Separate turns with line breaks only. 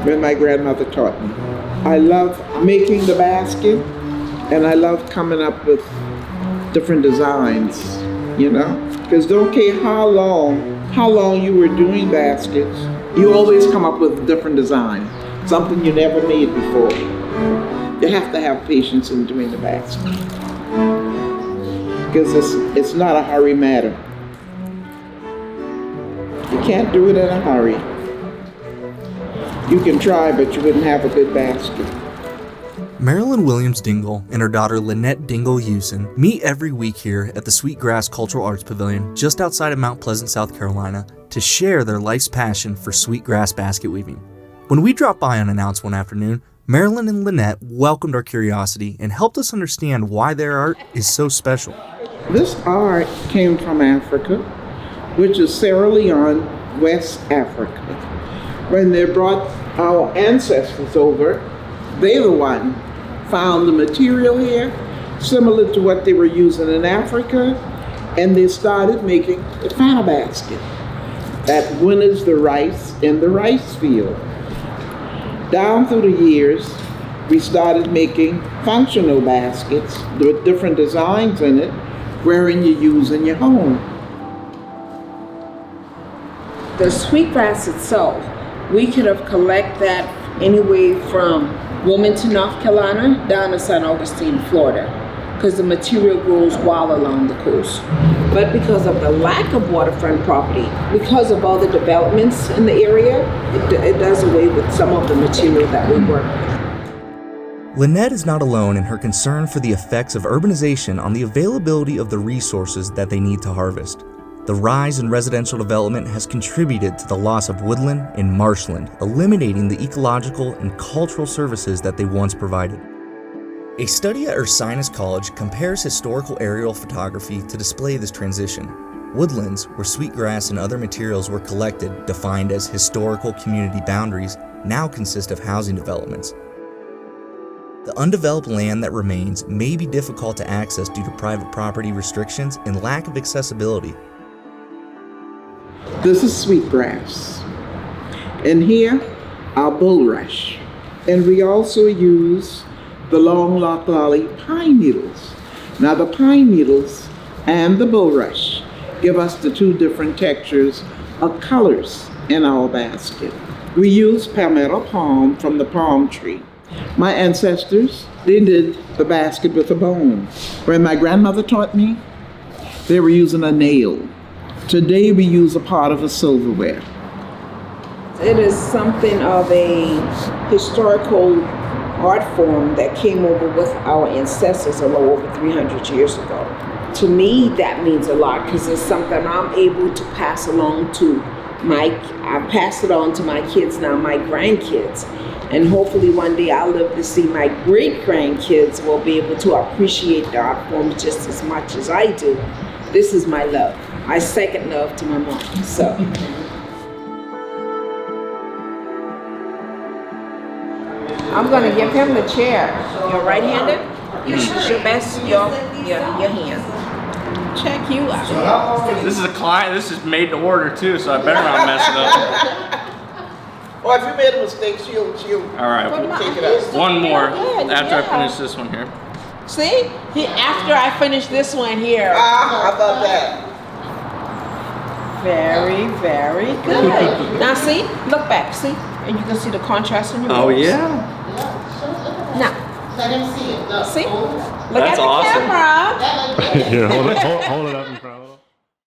when my grandmother taught me. I love making the basket, and I love coming up with different designs, you know? Because don't care how long you were doing baskets, you always come up with a different design, something you never made before. You have to have patience in doing the basket, because it's not a hurry matter. You can't do it in a hurry. You can try, but you wouldn't have a good basket.
Marilyn Williams Dingle and her daughter Lynette Dingle Youson meet every week here at the Sweetgrass Cultural Arts Pavilion just outside of Mount Pleasant, South Carolina, to share their life's passion for sweetgrass basket weaving. When we dropped by unannounced one afternoon, Marilyn and Lynette welcomed our curiosity and helped us understand why their art is so special.
This art came from Africa, which is Sierra Leone, West Africa. When they brought our ancestors over, they the one found the material here, similar to what they were using in Africa, and they started making the flower basket that winters the rice in the rice field. Down through the years, we started making functional baskets with different designs in it, wherein you use in your home.
The sweetgrass itself, we could have collected that anywhere from Wilmington, North Carolina, down to St. Augustine, Florida, because the material grows wild along the coast. But because of the lack of waterfront property, because of all the developments in the area, it does away with some of the material that we work with.
Lynette is not alone in her concern for the effects of urbanization on the availability of the resources that they need to harvest. The rise in residential development has contributed to the loss of woodland and marshland, eliminating the ecological and cultural services that they once provided. A study at Ursinus College compares historical aerial photography to display this transition. Woodlands, where sweetgrass and other materials were collected, defined as historical community boundaries, now consist of housing developments. The undeveloped land that remains may be difficult to access due to private property restrictions and lack of accessibility.
This is sweetgrass. And here, our bulrush. And we also use the long loblolly pine needles. Now the pine needles and the bulrush give us the two different textures of colors in our basket. We use palmetto palm from the palm tree. My ancestors, they did the basket with a bone. When my grandmother taught me, they were using a nail. Today we use a part of a silverware.
It is something of a historical art form that came over with our ancestors a little over 300 years ago. To me, that means a lot because it's something I'm able to pass along to I pass it on to my kids now, my grandkids. And hopefully one day I'll live to see my great-grandkids will be able to appreciate the art form just as much as I do. This is my love, my second love to my mom, so. I'm gonna give him the chair. You're right-handed? Use your best, your hand. Check you out.
This is a client, this is made to order too, so I better not mess it up.
Well, if you made a mistake, she'll
All right,
take it out.
one more after I finish this one here.
See? After I finish this one here.
How about that?
Very, very good. Now see? Look back, see? And you can see the contrast in your
Oh
voice.
yeah.
Now.
Let him see it. Look.
See? Look
That's
at the
awesome.
camera.
Here, hold it up in front.